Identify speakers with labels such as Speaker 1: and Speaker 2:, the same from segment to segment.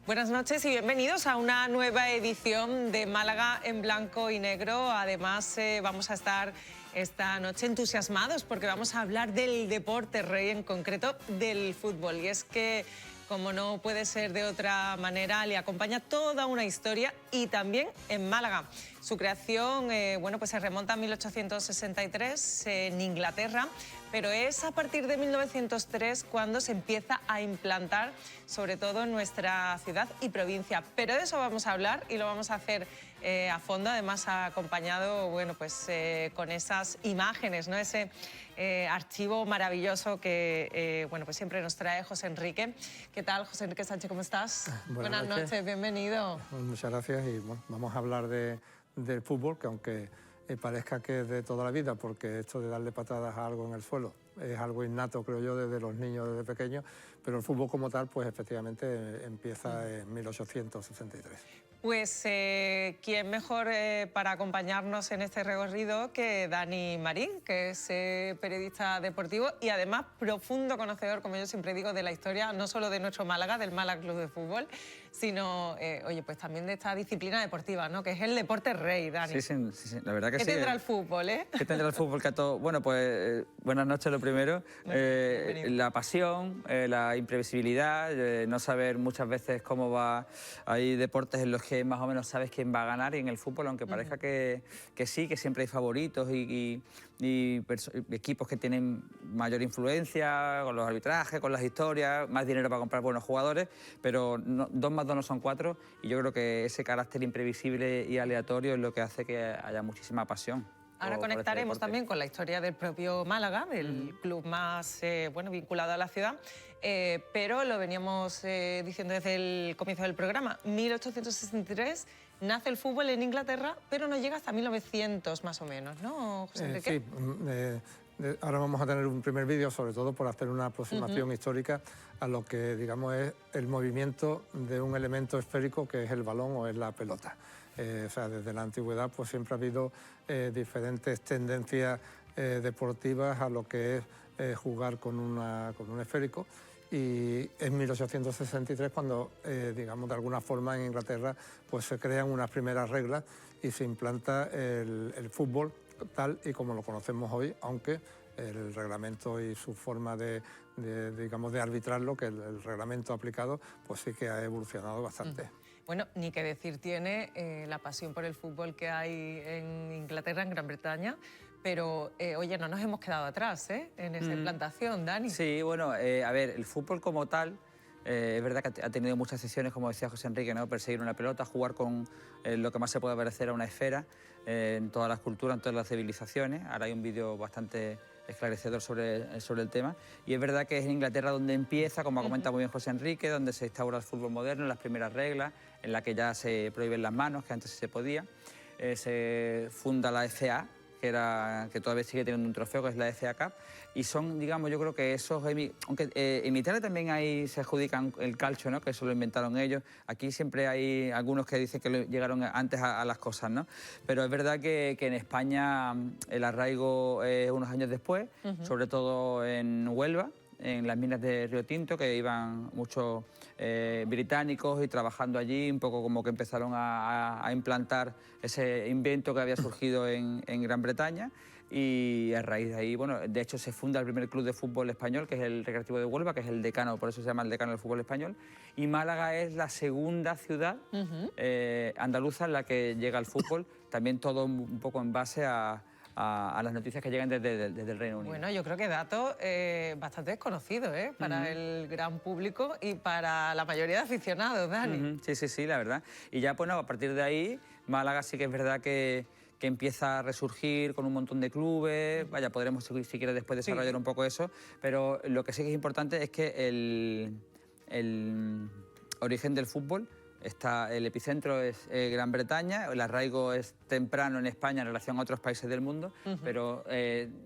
Speaker 1: Buenas noches y bienvenidos a una nueva edición de Málaga en blanco y negro. Además, vamos a estar esta noche entusiasmados porque vamos a hablar del deporte rey, en concreto del fútbol. Y es que, como no puede ser de otra manera, le acompaña toda una historia y también en Málaga. Su creación, pues se remonta a 1863 en Inglaterra, pero es a partir de 1903 cuando se empieza a implantar, sobre todo en nuestra ciudad y provincia. Pero de eso vamos a hablar y lo vamos a hacer a fondo, además acompañado con esas imágenes, ¿no? Ese archivo maravilloso que pues siempre nos trae José Enrique. ¿Qué tal, José Enrique Sánchez? ¿Cómo estás? Buenas noches, bienvenido.
Speaker 2: Muchas gracias y vamos a hablar del fútbol, que aunque parezca que es de toda la vida, porque esto de darle patadas a algo en el suelo es algo innato, creo yo, desde los niños, desde pequeños, pero el fútbol como tal, pues efectivamente empieza en 1863.
Speaker 1: Pues quién mejor para acompañarnos en este recorrido que Dani Marín, que es periodista deportivo y además profundo conocedor, como yo siempre digo, de la historia, no solo de nuestro Málaga, del Málaga Club de Fútbol, sino, pues también de esta disciplina deportiva, ¿no? Que es el deporte rey, Dani.
Speaker 3: Sí, la verdad que sí.
Speaker 1: ¿Qué tendrá el fútbol,
Speaker 3: ¿Qué tendrá el fútbol? Que a todo... Bueno, pues buenas noches lo primero. La pasión, la imprevisibilidad, no saber muchas veces cómo va. Hay deportes en los que más o menos sabes quién va a ganar, y en el fútbol, aunque parezca que sí, que siempre hay favoritos y equipos que tienen mayor influencia con los arbitrajes, con las historias, más dinero para comprar buenos jugadores, pero 2 más 2 no son 4, y yo creo que ese carácter imprevisible y aleatorio es lo que hace que haya muchísima pasión.
Speaker 1: Ahora conectaremos también con la historia del propio Málaga, del club más vinculado a la ciudad, pero lo veníamos diciendo desde el comienzo del programa. 1863 nace el fútbol en Inglaterra, pero no llega hasta 1900 más o menos, ¿no, José Enrique?
Speaker 2: Sí, ahora vamos a tener un primer vídeo, sobre todo por hacer una aproximación histórica a lo que, digamos, es el movimiento de un elemento esférico que es el balón o es la pelota. O sea, desde la antigüedad pues siempre ha habido diferentes tendencias deportivas a lo que es jugar con un esférico, y en 1863 cuando, digamos, de alguna forma en Inglaterra pues se crean unas primeras reglas y se implanta el fútbol tal y como lo conocemos hoy, aunque el reglamento y su forma digamos, de arbitrarlo, que el reglamento aplicado, pues sí que ha evolucionado bastante.
Speaker 1: Bueno, ni que decir tiene la pasión por el fútbol que hay en Inglaterra, en Gran Bretaña, pero, oye, no nos hemos quedado atrás, en esa implantación, Dani.
Speaker 3: Sí, bueno, a ver, el fútbol como tal, es verdad que ha tenido muchas sesiones, como decía José Enrique, ¿no? Perseguir una pelota, jugar con lo que más se puede parecer a una esfera, en todas las culturas, en todas las civilizaciones. Ahora hay un vídeo bastante esclarecedor sobre el tema, y es verdad que es en Inglaterra donde empieza, como ha comentado muy bien José Enrique, donde se instaura el fútbol moderno, las primeras reglas, en la que ya se prohíben las manos, que antes sí se podía. Se funda la FA, que todavía sigue teniendo un trofeo, que es la FA Cup, y son, digamos, yo creo que esos, aunque en Italia también ahí se adjudican el calcio, ¿no? Que eso lo inventaron ellos. Aquí siempre hay algunos que dicen que llegaron antes a las cosas, ¿no? Pero es verdad que en España el arraigo es unos años después, sobre todo en Huelva, en las minas de Río Tinto, que iban muchos británicos y trabajando allí, un poco como que empezaron a implantar ese invento que había surgido en Gran Bretaña, y a raíz de ahí, bueno, de hecho se funda el primer club de fútbol español, que es el Recreativo de Huelva, que es el decano, por eso se llama el decano del fútbol español, y Málaga es la segunda ciudad andaluza en la que llega el fútbol, también todo un poco en base a las noticias que llegan desde el Reino Unido.
Speaker 1: Bueno, yo creo que dato bastante desconocido para el gran público y para la mayoría de aficionados, Dani.
Speaker 3: Sí, la verdad. Y ya, bueno, a partir de ahí, Málaga sí que es verdad que empieza a resurgir con un montón de clubes. Vaya, podremos, si quieres, después desarrollar un poco eso, pero lo que sí que es importante es que el origen del fútbol el epicentro es Gran Bretaña, el arraigo es temprano en España en relación a otros países del mundo, pero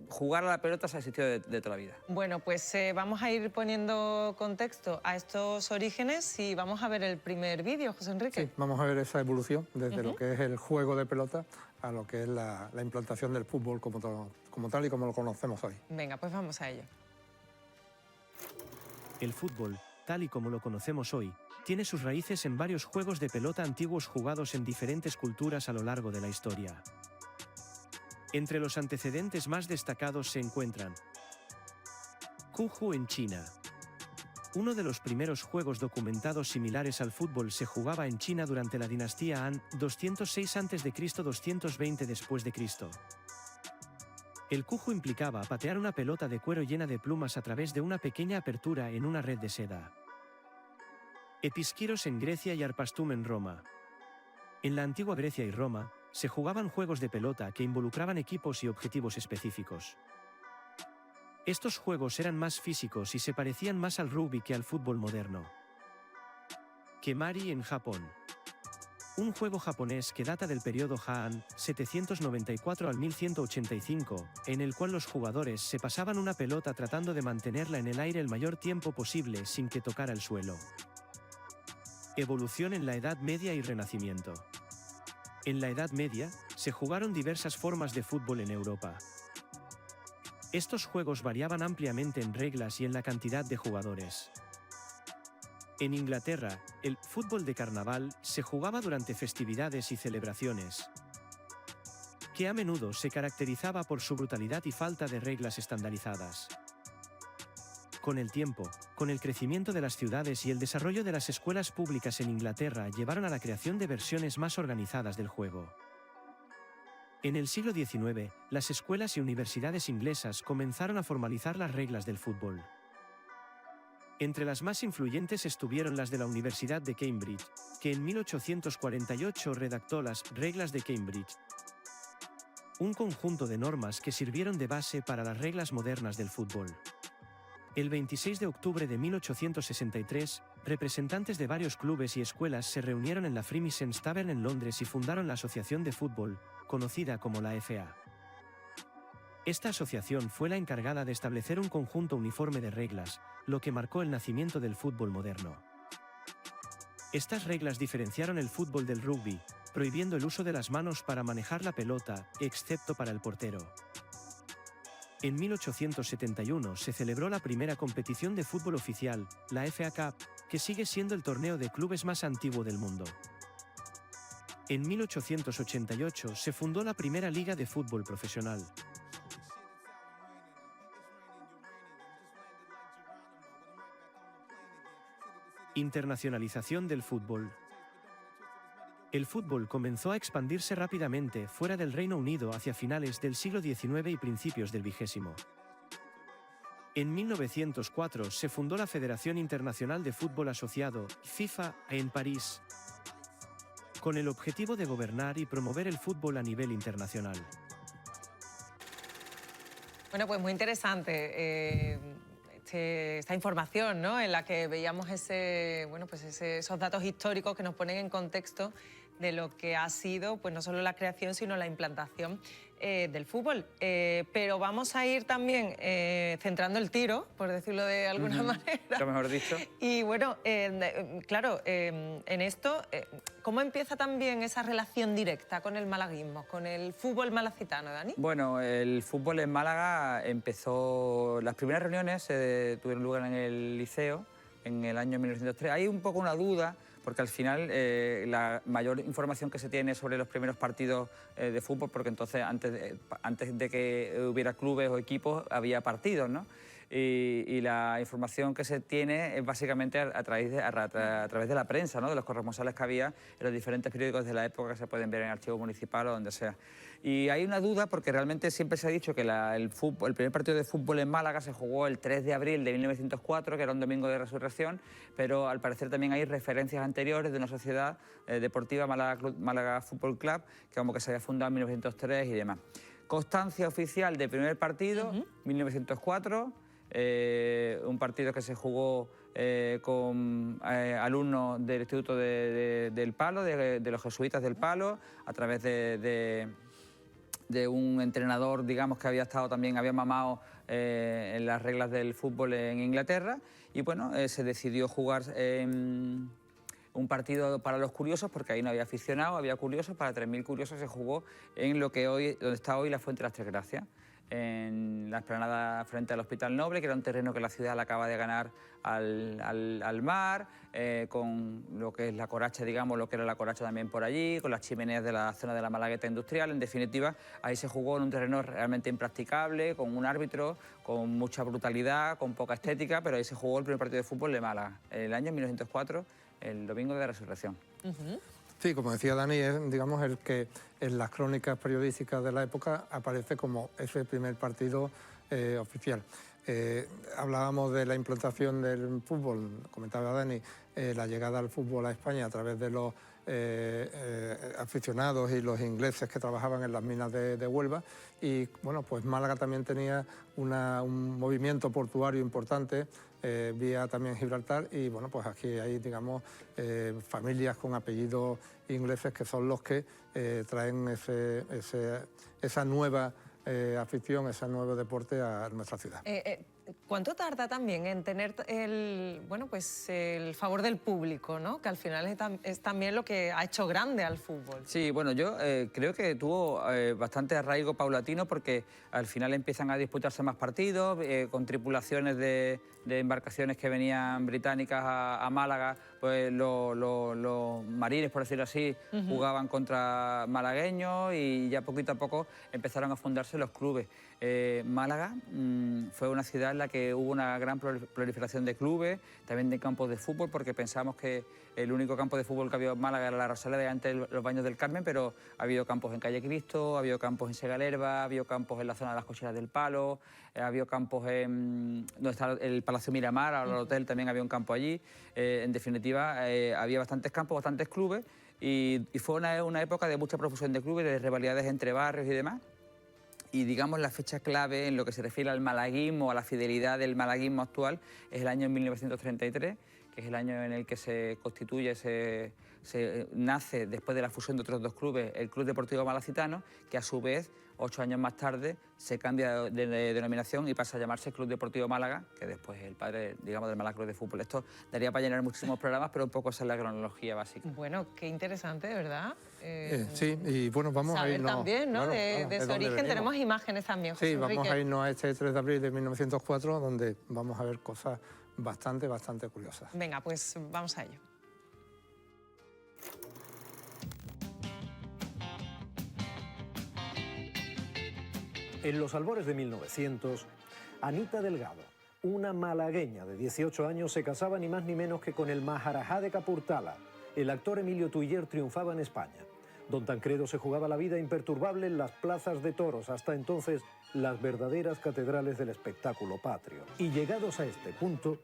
Speaker 3: jugar a la pelota se ha existido de toda la vida.
Speaker 1: Bueno, pues vamos a ir poniendo contexto a estos orígenes y vamos a ver el primer vídeo, José Enrique.
Speaker 2: Sí, vamos a ver esa evolución desde lo que es el juego de pelota a lo que es la implantación del fútbol como tal y como lo conocemos hoy.
Speaker 1: Venga, pues vamos a ello.
Speaker 4: El fútbol, tal y como lo conocemos hoy, tiene sus raíces en varios juegos de pelota antiguos jugados en diferentes culturas a lo largo de la historia. Entre los antecedentes más destacados se encuentran Cuju en China. Uno de los primeros juegos documentados similares al fútbol se jugaba en China durante la dinastía Han, 206 a.C. 220 después de Cristo. El cuju implicaba patear una pelota de cuero llena de plumas a través de una pequeña apertura en una red de seda. Episquiros en Grecia y Arpastum en Roma. En la antigua Grecia y Roma, se jugaban juegos de pelota que involucraban equipos y objetivos específicos. Estos juegos eran más físicos y se parecían más al rugby que al fútbol moderno. Kemari en Japón. Un juego japonés que data del periodo Han, 794 al 1185, en el cual los jugadores se pasaban una pelota tratando de mantenerla en el aire el mayor tiempo posible sin que tocara el suelo. Evolución en la Edad Media y Renacimiento. En la Edad Media, se jugaron diversas formas de fútbol en Europa. Estos juegos variaban ampliamente en reglas y en la cantidad de jugadores. En Inglaterra, el fútbol de carnaval se jugaba durante festividades y celebraciones, que a menudo se caracterizaba por su brutalidad y falta de reglas estandarizadas. Con el tiempo, con el crecimiento de las ciudades y el desarrollo de las escuelas públicas en Inglaterra llevaron a la creación de versiones más organizadas del juego. En el siglo XIX, las escuelas y universidades inglesas comenzaron a formalizar las reglas del fútbol. Entre las más influyentes estuvieron las de la Universidad de Cambridge, que en 1848 redactó las Reglas de Cambridge, un conjunto de normas que sirvieron de base para las reglas modernas del fútbol. El 26 de octubre de 1863, representantes de varios clubes y escuelas se reunieron en la Freemasons Tavern en Londres y fundaron la Asociación de Fútbol, conocida como la FA. Esta asociación fue la encargada de establecer un conjunto uniforme de reglas, lo que marcó el nacimiento del fútbol moderno. Estas reglas diferenciaron el fútbol del rugby, prohibiendo el uso de las manos para manejar la pelota, excepto para el portero. En 1871 se celebró la primera competición de fútbol oficial, la FA Cup, que sigue siendo el torneo de clubes más antiguo del mundo. En 1888 se fundó la primera liga de fútbol profesional. Internacionalización del fútbol. El fútbol comenzó a expandirse rápidamente fuera del Reino Unido hacia finales del siglo XIX y principios del XX. En 1904 se fundó la Federación Internacional de Fútbol Asociado, FIFA, en París, con el objetivo de gobernar y promover el fútbol a nivel internacional.
Speaker 1: Bueno, pues muy interesante esta información, ¿no? En la que veíamos esos datos históricos que nos ponen en contexto de lo que ha sido, pues no solo la creación, sino la implantación del fútbol. Pero vamos a ir también centrando el tiro, por decirlo de alguna manera.
Speaker 3: Lo mejor dicho.
Speaker 1: Y bueno, claro, en esto, ¿cómo empieza también esa relación directa con el malaguismo, con el fútbol malacitano, Dani?
Speaker 3: Bueno, el fútbol en Málaga empezó... Las primeras reuniones tuvieron lugar en el liceo, en el año 1903. Hay un poco una duda, porque al final la mayor información que se tiene sobre los primeros partidos de fútbol, porque entonces antes de que hubiera clubes o equipos había partidos, ¿no? Y la información que se tiene es básicamente a través de la prensa, ¿no? De los corresponsales que había en los diferentes periódicos de la época que se pueden ver en el archivo municipal o donde sea. Y hay una duda porque realmente siempre se ha dicho que el primer partido de fútbol en Málaga se jugó el 3 de abril de 1904, que era un domingo de resurrección, pero al parecer también hay referencias anteriores de una sociedad deportiva, Málaga Fútbol Club, que como que se había fundado en 1903 y demás. Constancia oficial del primer partido, 1904, un partido que se jugó con alumnos del Instituto del Palo, de los jesuitas del Palo, a través de un entrenador, digamos, que había mamado en las reglas del fútbol en Inglaterra, y bueno, se decidió jugar un partido para los curiosos, porque ahí no había aficionados, había curiosos. Para 3.000 curiosos se jugó en donde está hoy la Fuente de las Tres Gracias. en la explanada frente al Hospital Noble, que era un terreno que la ciudad le acaba de ganar al mar, con lo que es la coracha, digamos, lo que era la coracha también por allí, con las chimeneas de la zona de la Malagueta Industrial. En definitiva, ahí se jugó en un terreno realmente impracticable, con un árbitro, con mucha brutalidad, con poca estética, pero ahí se jugó el primer partido de fútbol de Málaga, el año 1904, el domingo de la Resurrección.
Speaker 2: Sí, como decía Dani, es, digamos, el que en las crónicas periodísticas de la época aparece como ese primer partido oficial. Hablábamos de la implantación del fútbol, comentaba Dani, la llegada al fútbol a España a través de los aficionados y los ingleses que trabajaban en las minas de Huelva, y bueno, pues Málaga también tenía un movimiento portuario importante, vía también Gibraltar, y bueno, pues aquí hay, digamos, familias con apellidos ingleses que son los que traen esa nueva afición, ese nuevo deporte a nuestra ciudad.
Speaker 1: ¿Cuánto tarda también en tener el favor del público, ¿no? Que al final es también lo que ha hecho grande al fútbol?
Speaker 3: Sí, bueno, yo creo que tuvo bastante arraigo paulatino, porque al final empiezan a disputarse más partidos, con tripulaciones de embarcaciones que venían británicas a Málaga, pues los marines, por decirlo así, jugaban contra malagueños, y ya poquito a poco empezaron a fundarse los clubes. Málaga fue una ciudad en la que hubo una gran proliferación de clubes, también de campos de fútbol, porque pensamos que el único campo de fútbol que había en Málaga era la Rosaleda, antes los Baños del Carmen, pero ha habido campos en Calle Cristo, ha habido campos en Segalerba, ha habido campos en la zona de las Cocheras del Palo, ha habido campos en donde está el Palacio Miramar, ahora el hotel, también había un campo allí. En definitiva, había bastantes campos, bastantes clubes, y fue una época de mucha profusión de clubes, de rivalidades entre barrios y demás. Y digamos la fecha clave en lo que se refiere al malaguismo, a la fidelidad del malaguismo actual, es el año 1933, que es el año en el que se constituye, se nace, después de la fusión de otros dos clubes, el Club Deportivo Malacitano, que a su vez, 8 años más tarde, se cambia de denominación y pasa a llamarse Club Deportivo Málaga, que después es el padre, digamos, del Málaga Club de Fútbol. Esto daría para llenar muchísimos programas, pero un poco esa es la cronología básica.
Speaker 1: Bueno, qué interesante, ¿verdad?
Speaker 2: Sí, y bueno, vamos a irnos...
Speaker 1: también, ¿no?
Speaker 2: Claro,
Speaker 1: de su origen tenemos imágenes también, José
Speaker 2: Sí, vamos
Speaker 1: Enrique.
Speaker 2: a irnos a este 3 de abril de 1904, donde vamos a ver cosas bastante curiosas.
Speaker 1: Venga, pues vamos a ello.
Speaker 5: En los albores de 1900, Anita Delgado, una malagueña de 18 años, se casaba ni más ni menos que con el Maharajá de Capurtala. El actor Emilio Tuiller triunfaba en España. Don Tancredo se jugaba la vida imperturbable en las plazas de toros, hasta entonces las verdaderas catedrales del espectáculo patrio. Y llegados a este punto,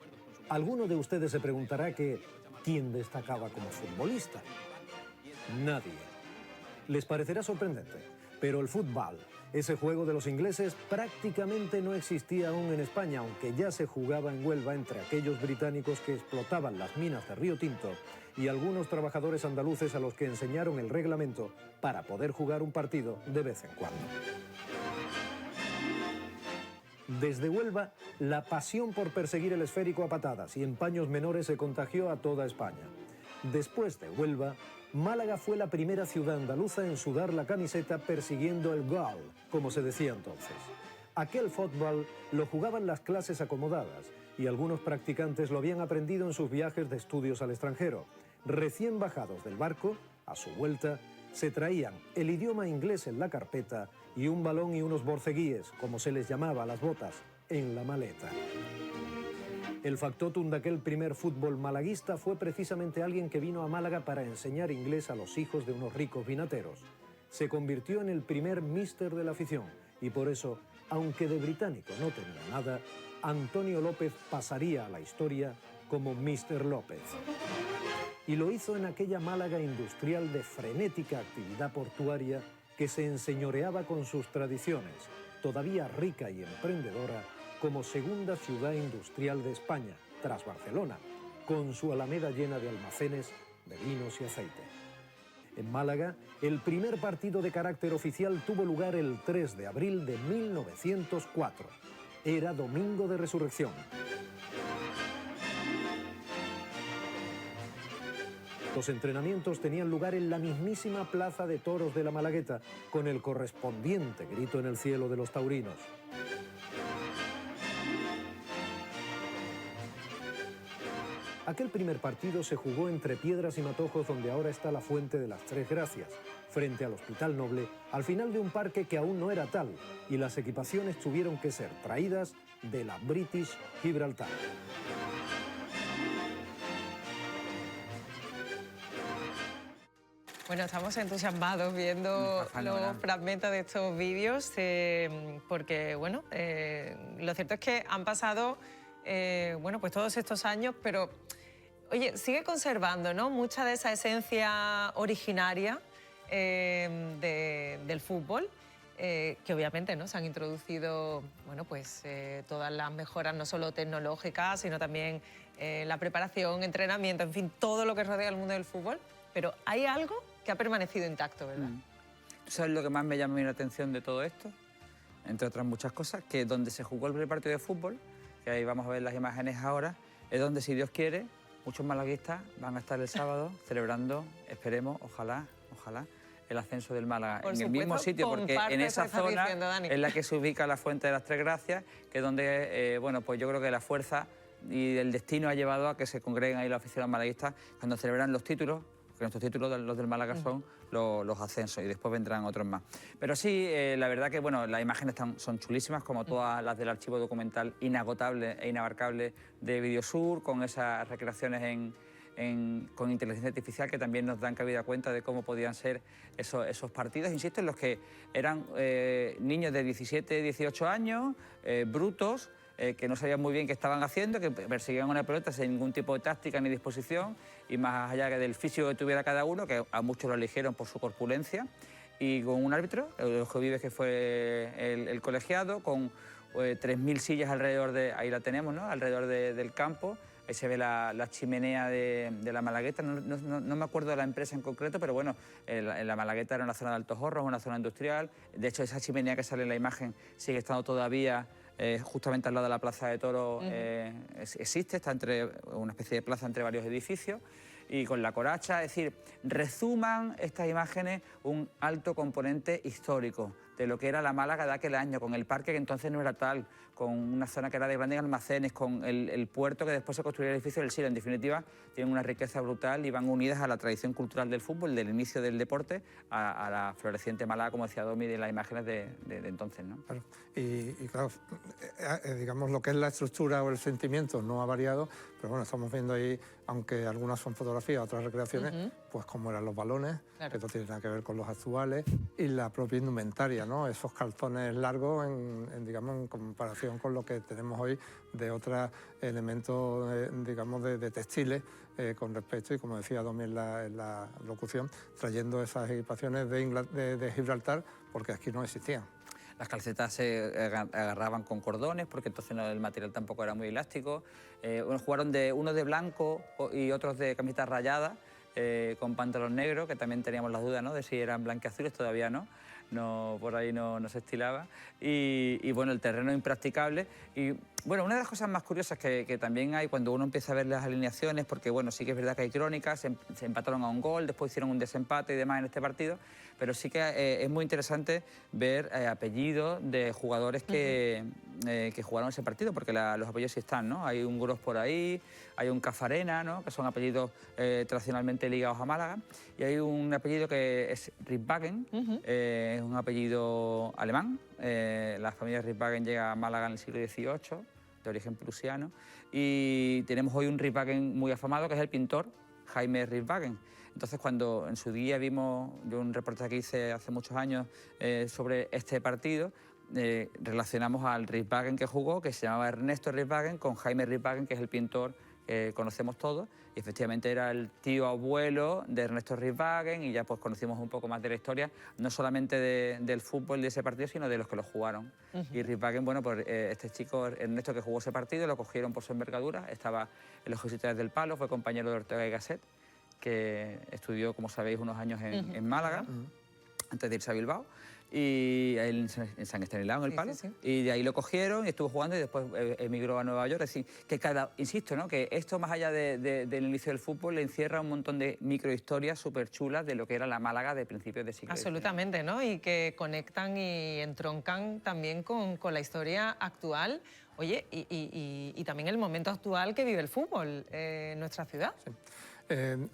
Speaker 5: alguno de ustedes se preguntará ¿quién destacaba como futbolista? Nadie. Les parecerá sorprendente, pero el fútbol, ese juego de los ingleses, prácticamente no existía aún en España, aunque ya se jugaba en Huelva entre aquellos británicos que explotaban las minas de Río Tinto y algunos trabajadores andaluces a los que enseñaron el reglamento para poder jugar un partido de vez en cuando. Desde Huelva, la pasión por perseguir el esférico a patadas y en paños menores se contagió a toda España. Después de Huelva, Málaga fue la primera ciudad andaluza en sudar la camiseta persiguiendo el gol, como se decía entonces. Aquel fútbol lo jugaban las clases acomodadas y algunos practicantes lo habían aprendido en sus viajes de estudios al extranjero. Recién bajados del barco, a su vuelta, se traían el idioma inglés en la carpeta y un balón y unos borceguíes, como se les llamaba a las botas, en la maleta. El factotum de aquel primer fútbol malaguista fue precisamente alguien que vino a Málaga para enseñar inglés a los hijos de unos ricos vinateros. Se convirtió en el primer míster de la afición y por eso, aunque de británico no tenía nada, Antonio López pasaría a la historia como Mr. López. Y lo hizo en aquella Málaga industrial de frenética actividad portuaria que se enseñoreaba con sus tradiciones, todavía rica y emprendedora, como segunda ciudad industrial de España, tras Barcelona, con su alameda llena de almacenes de vinos y aceite. En Málaga, el primer partido de carácter oficial tuvo lugar el 3 de abril de 1904. Era Domingo de Resurrección. Los entrenamientos tenían lugar en la mismísima Plaza de Toros de la Malagueta, con el correspondiente grito en el cielo de los taurinos. Aquel primer partido se jugó entre Piedras y Matojos, donde ahora está la Fuente de las Tres Gracias, frente al Hospital Noble, al final de un parque que aún no era tal, y las equipaciones tuvieron que ser traídas de la British Gibraltar.
Speaker 1: Bueno, estamos entusiasmados viendo los fragmentos de estos vídeos porque, bueno, lo cierto es que han pasado, bueno, pues todos estos años, pero, oye, sigue conservando, ¿no?, mucha de esa esencia originaria del fútbol, que obviamente, ¿no?, se han introducido, bueno, pues todas las mejoras, no solo tecnológicas, sino también la preparación, entrenamiento, en fin, todo lo que rodea el mundo del fútbol, pero hay algo que ha permanecido intacto, ¿verdad?
Speaker 3: ¿Tú sabes lo que más me llama la atención de todo esto? Entre otras muchas cosas, que donde se jugó el primer partido de fútbol, que ahí vamos a ver las imágenes ahora, es donde, si Dios quiere, muchos malaguistas van a estar el sábado celebrando, esperemos, ojalá, el ascenso del Málaga.
Speaker 1: Por
Speaker 3: en
Speaker 1: supuesto,
Speaker 3: el mismo sitio, porque en esa zona
Speaker 1: diciendo,
Speaker 3: es la que se ubica la Fuente de las Tres Gracias, que es donde, bueno, pues yo creo que la fuerza y el destino ha llevado a que se congreguen ahí los aficionados malaguistas cuando celebran los títulos, porque nuestros títulos, los del Málaga, son los ascensos, y después vendrán otros más. Pero sí, la verdad que, bueno, las imágenes son chulísimas, como todas las del archivo documental inagotable e inabarcable de Videosur, con esas recreaciones con inteligencia artificial que también nos dan cabida cuenta de cómo podían ser esos partidos, insisto, en los que eran niños de 17, 18 años, brutos, que no sabían muy bien qué estaban haciendo, que perseguían una pelota sin ningún tipo de táctica ni disposición, y más allá del físico que tuviera cada uno, que a muchos lo eligieron por su corpulencia, y con un árbitro, Eugenio Vives, que fue el colegiado, con 3.000 sillas alrededor ahí la tenemos, ¿no?, alrededor del campo. Ahí se ve la chimenea de la Malagueta, no me acuerdo de la empresa en concreto, pero bueno, la Malagueta era una zona de Altos Hornos, una zona industrial. De hecho, esa chimenea que sale en la imagen sigue estando todavía justamente al lado de la Plaza de Toros. Existe, está entre una especie de plaza entre varios edificios, y con la coracha, es decir, resuman estas imágenes un alto componente histórico de lo que era la Málaga de aquel año, con el parque que entonces no era tal, con una zona que era de grandes almacenes, con el puerto que después se construyó el edificio del siglo. En definitiva, tienen una riqueza brutal y van unidas a la tradición cultural del fútbol, del inicio del deporte, a la floreciente Málaga, como decía Domi, de las imágenes de entonces, ¿no?
Speaker 2: Claro. Y claro, digamos, lo que es la estructura o el sentimiento no ha variado, pero bueno, estamos viendo ahí, aunque algunas son fotografías, otras recreaciones, pues como eran los balones, claro, que esto tiene nada que ver con los actuales, y la propia indumentaria, ¿no? Esos calzones largos, digamos, en comparación con lo que tenemos hoy de otros elementos, digamos, de textiles con respecto, y como decía Domi en la locución, trayendo esas equipaciones de Gibraltar, porque aquí no existían.
Speaker 3: Las calcetas se agarraban con cordones, porque entonces el material tampoco era muy elástico. Jugaron unos de blanco y otros de camisetas rayadas, con pantalón negro, que también teníamos las dudas, ¿no?, de si eran blanqueazules, todavía no, por ahí no se estilaba. Y bueno, el terreno impracticable. Y bueno, una de las cosas más curiosas que también hay cuando uno empieza a ver las alineaciones, porque bueno, sí que es verdad que hay crónicas, se empataron a un gol, después hicieron un desempate y demás en este partido, pero sí que es muy interesante ver apellidos de jugadores que jugaron ese partido, porque los apellidos sí están, ¿no? Hay un Gros por ahí, hay un Cafarena, ¿no?, que son apellidos tradicionalmente ligados a Málaga, y hay un apellido que es Ripphagen, es un apellido alemán. La familia Ripphagen llega a Málaga en el siglo XVIII, de origen prusiano, y tenemos hoy un Ripphagen muy afamado, que es el pintor Jaime Ripphagen. Entonces, cuando en su día vimos, yo un reportaje que hice hace muchos años sobre este partido, relacionamos al Ripphagen que jugó, que se llamaba Ernesto Ripphagen, con Jaime Ripphagen, que es el pintor que conocemos todos, y efectivamente era el tío abuelo de Ernesto Ripphagen, y ya pues conocimos un poco más de la historia, no solamente del fútbol de ese partido, sino de los que lo jugaron. Y Ripphagen, bueno, pues este chico Ernesto que jugó ese partido, lo cogieron por su envergadura, estaba en los Jesuitas del Palo, fue compañero de Ortega y Gasset, que estudió, como sabéis, unos años en Málaga, antes de irse a Bilbao. y en San Estanislao, en el
Speaker 1: Sí,
Speaker 3: Palo,
Speaker 1: sí, sí.
Speaker 3: y de ahí lo cogieron y estuvo jugando y después emigró a Nueva York. Es decir, que insisto, ¿no? Que esto más allá del inicio del fútbol le encierra un montón de microhistorias súper chulas de lo que era la Málaga de principios de siglo XIX.
Speaker 1: Absolutamente, ¿no? Y que conectan y entroncan también con la historia actual. Oye, y también el momento actual que vive el fútbol en nuestra ciudad.
Speaker 2: Sí.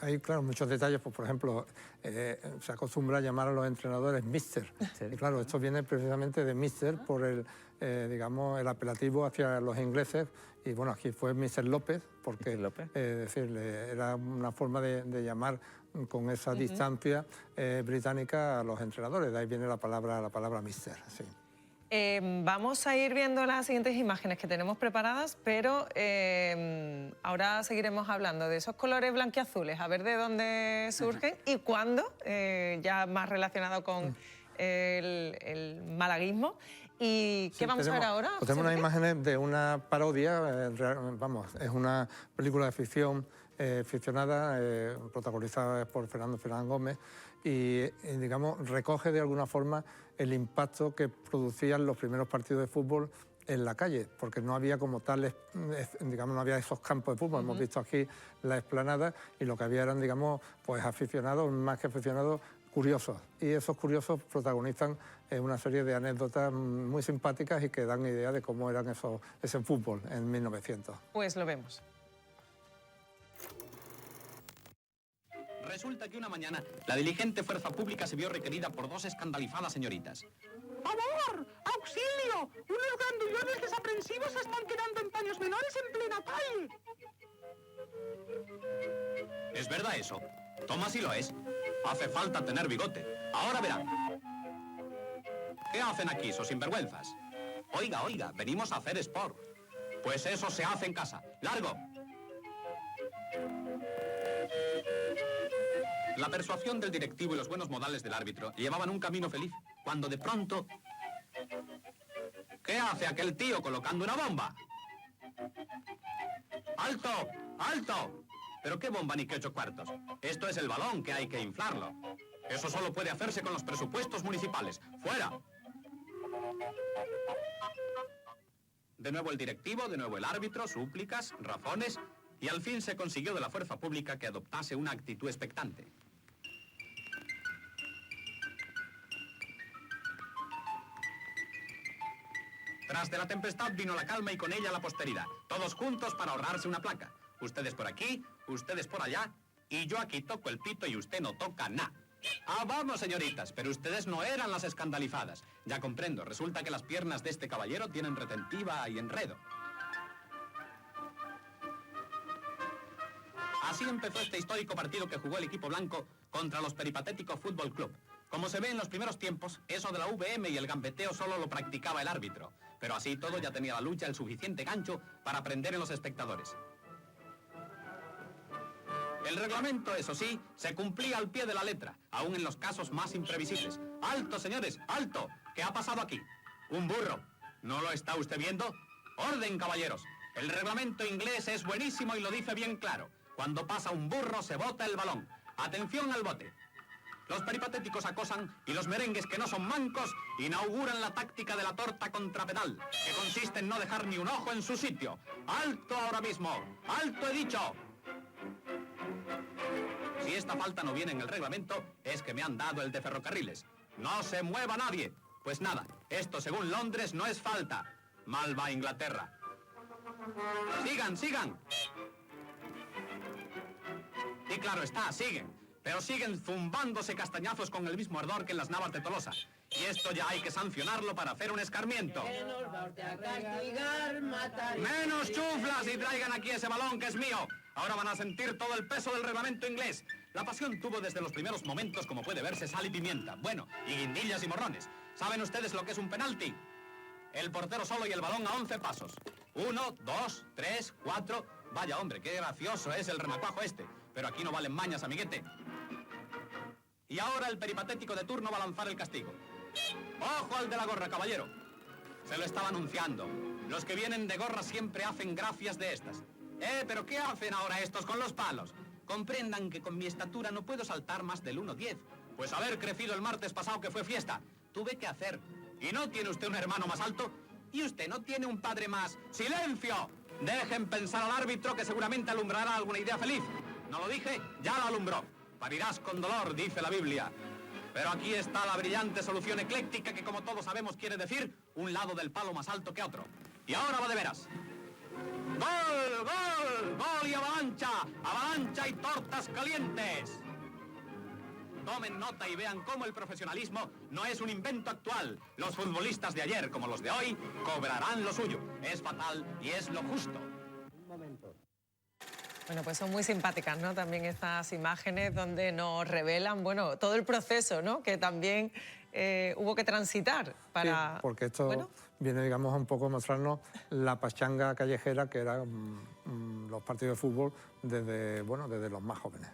Speaker 2: Hay, claro, muchos detalles, pues, por ejemplo, se acostumbra a llamar a los entrenadores mister.
Speaker 3: Sí.
Speaker 2: Y claro, esto viene precisamente de mister por digamos, el apelativo hacia los ingleses. Y bueno, aquí fue Mister López, porque
Speaker 3: Mr. López.
Speaker 2: era una forma de llamar con esa distancia británica a los entrenadores. De ahí viene la palabra mister. Sí.
Speaker 1: Vamos a ir viendo las siguientes imágenes que tenemos preparadas, pero ahora seguiremos hablando de esos colores blanquiazules, a ver de dónde surgen y cuándo, ya más relacionado con el malaguismo. ¿Y qué
Speaker 2: Sí,
Speaker 1: vamos a ver ahora?
Speaker 2: Pues tenemos unas
Speaker 1: José
Speaker 2: imágenes de una parodia, vamos, es una película de ficción ficcionada, protagonizada por Fernando Fernández Gómez, y digamos, recoge de alguna forma el impacto que producían los primeros partidos de fútbol en la calle, porque no había como tales, digamos, no había esos campos de fútbol. Hemos visto aquí la explanada y lo que había eran, digamos, pues aficionados, más que aficionados, curiosos. Y esos curiosos protagonizan una serie de anécdotas muy simpáticas y que dan idea de cómo eran ese fútbol en 1900.
Speaker 1: Pues lo vemos.
Speaker 6: Resulta que una mañana la diligente fuerza pública se vio requerida por dos escandalizadas señoritas.
Speaker 7: ¡Favor! ¡Auxilio! Unos grandullones desaprensivos se están quedando en paños menores en plena calle.
Speaker 6: ¿Es verdad eso? Toma si lo es. Hace falta tener bigote. Ahora verán. ¿Qué hacen aquí, esos sinvergüenzas? Oiga, oiga, venimos a hacer sport. Pues eso se hace en casa. ¡Largo! La persuasión del directivo y los buenos modales del árbitro llevaban un camino feliz, cuando de pronto... ¿Qué hace aquel tío colocando una bomba? ¡Alto! ¡Alto! ¿Pero qué bomba ni qué 8 cuartos? Esto es el balón, que hay que inflarlo. Eso solo puede hacerse con los presupuestos municipales. ¡Fuera! De nuevo el directivo, de nuevo el árbitro, súplicas, razones, y al fin se consiguió de la fuerza pública que adoptase una actitud expectante. Tras de la tempestad vino la calma y con ella la posteridad. Todos juntos para ahorrarse una placa. Ustedes por aquí, ustedes por allá, y yo aquí toco el pito y usted no toca nada. Ah, vamos, señoritas, pero ustedes no eran las escandalizadas. Ya comprendo, resulta que las piernas de este caballero tienen retentiva y enredo. Así empezó este histórico partido que jugó el equipo blanco contra los Peripatéticos Fútbol Club. Como se ve en los primeros tiempos, eso de la VM y el gambeteo solo lo practicaba el árbitro. Pero así todo ya tenía la lucha el suficiente gancho para prender en los espectadores. El reglamento, eso sí, se cumplía al pie de la letra, aún en los casos más imprevisibles. ¡Alto, señores! ¡Alto! ¿Qué ha pasado aquí? ¡Un burro! ¿No lo está usted viendo? ¡Orden, caballeros! El reglamento inglés es buenísimo y lo dice bien claro. Cuando pasa un burro se bota el balón. ¡Atención al bote! Los peripatéticos acosan y los merengues, que no son mancos, inauguran la táctica de la torta contrapedal, que consiste en no dejar ni un ojo en su sitio. ¡Alto ahora mismo! ¡Alto he dicho! Si esta falta no viene en el reglamento, es que me han dado el de ferrocarriles. ¡No se mueva nadie! Pues nada, esto según Londres no es falta. Mal va Inglaterra. ¡Sigan, sigan! Y claro está, siguen. Pero siguen zumbándose castañazos con el mismo ardor que en las navas de Tolosa. Y esto ya hay que sancionarlo para hacer un escarmiento. ¡Menos chuflas y traigan aquí ese balón que es mío! Ahora van a sentir todo el peso del reglamento inglés. La pasión tuvo desde los primeros momentos, como puede verse, sal y pimienta. Bueno, y guindillas y morrones. ¿Saben ustedes lo que es un penalti? El portero solo y el balón a 11 pasos. 1, 2, 3, 4... Vaya, hombre, qué gracioso es el remacuajo este. Pero aquí no valen mañas, amiguete. Y ahora el peripatético de turno va a lanzar el castigo. ¡Ojo al de la gorra, caballero! Se lo estaba anunciando. Los que vienen de gorra siempre hacen gracias de estas. ¿Pero qué hacen ahora estos con los palos? Comprendan que con mi estatura no puedo saltar más del 1,10. Pues haber crecido el martes pasado que fue fiesta. tuve que hacer. ¿Y no tiene usted un hermano más alto? ¿Y usted no tiene un padre más? ¡Silencio! Dejen pensar al árbitro que seguramente alumbrará alguna idea feliz. ¿No lo dije? Ya la alumbró. Parirás con dolor, dice la Biblia. Pero aquí está la brillante solución ecléctica que, como todos sabemos, quiere decir un lado del palo más alto que otro. Y ahora va de veras. ¡Gol! ¡Gol! ¡Gol y avalancha! ¡Avalancha y tortas calientes! Tomen nota y vean cómo el profesionalismo no es un invento actual. Los futbolistas de ayer, como los de hoy, cobrarán lo suyo. Es fatal y es lo justo.
Speaker 5: Un momento.
Speaker 1: Bueno, pues son muy simpáticas, ¿no? También estas imágenes donde nos revelan, bueno, todo el proceso, ¿no? Que también hubo que transitar para...
Speaker 2: Sí, porque esto
Speaker 1: bueno,
Speaker 2: viene, digamos, un poco a mostrarnos la pachanga callejera que eran los partidos de fútbol desde, bueno, desde los más jóvenes.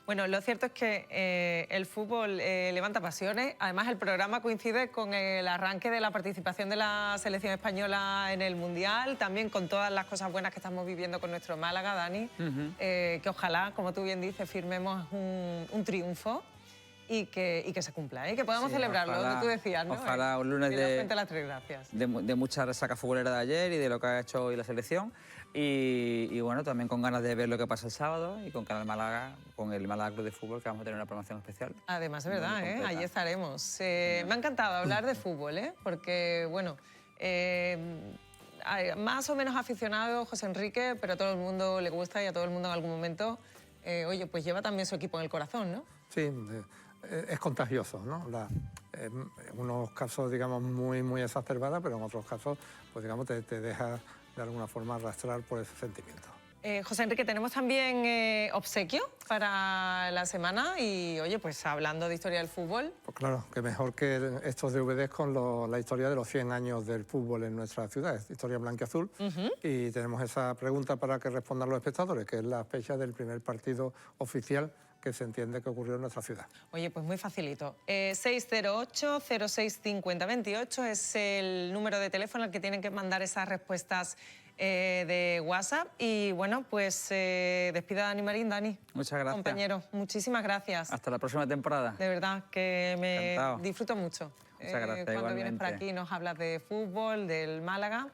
Speaker 1: Bueno, lo cierto es que el fútbol levanta pasiones. Además, el programa coincide con el arranque de la participación de la selección española en el Mundial, también con todas las cosas buenas que estamos viviendo con nuestro Málaga, Dani, que ojalá, como tú bien dices, firmemos un triunfo y que se cumpla, ¿eh? Que podamos
Speaker 3: Sí,
Speaker 1: celebrarlo,
Speaker 3: ojalá,
Speaker 1: lo que tú decías, ¿no?
Speaker 3: Ojalá un lunes
Speaker 1: Frente a las Tres Gracias.
Speaker 3: de mucha resaca futbolera de ayer y de lo que ha hecho hoy la selección. Y bueno, también con ganas de ver lo que pasa el sábado y con Canal Málaga, con el Málaga Club de Fútbol, que vamos a tener una programación especial.
Speaker 1: Además, es
Speaker 3: Muy
Speaker 1: verdad,
Speaker 3: completa.
Speaker 1: allí estaremos. Me ha encantado hablar de fútbol, porque, bueno, más o menos aficionado José Enrique, pero a todo el mundo le gusta y a todo el mundo en algún momento, oye, pues lleva también su equipo en el corazón, ¿no?
Speaker 2: Sí, es contagioso, ¿no? En unos casos, digamos, muy exacerbada, pero en otros casos, pues digamos, te deja de alguna forma arrastrar por ese sentimiento.
Speaker 1: José Enrique, tenemos también obsequio para la semana y, oye, pues hablando de historia del fútbol.
Speaker 2: Pues claro, que mejor que estos DVDs con la historia de los 100 años del fútbol en nuestra ciudad, es historia blanca y azul. Y tenemos esa pregunta para que respondan los espectadores, que es la fecha del primer partido oficial que se entiende que ocurrió en nuestra ciudad.
Speaker 1: Oye, pues muy facilito. 608-06-50-28 es el número de teléfono al que tienen que mandar esas respuestas de WhatsApp. Y bueno, pues despida a Dani Marín, Dani.
Speaker 3: Muchas gracias.
Speaker 1: Compañero, muchísimas gracias.
Speaker 3: Hasta la próxima temporada.
Speaker 1: De verdad que me
Speaker 3: Encantado.
Speaker 1: disfruto mucho.
Speaker 3: Muchas gracias,
Speaker 1: cuando vienes por
Speaker 3: igualmente.
Speaker 1: aquí nos hablas de fútbol, del Málaga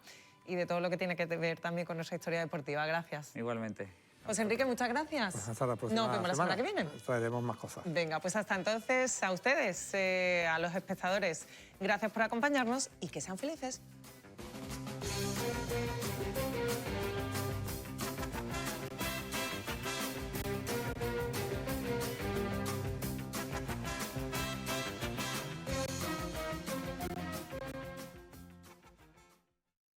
Speaker 1: y de todo lo que tiene que ver también con nuestra historia deportiva. Gracias.
Speaker 3: Igualmente.
Speaker 1: José Enrique, muchas gracias.
Speaker 2: Pues hasta la próxima
Speaker 1: Nos vemos la semana que viene.
Speaker 2: Traeremos más cosas.
Speaker 1: Venga, pues hasta entonces, a ustedes, a los espectadores, gracias por acompañarnos y que sean felices.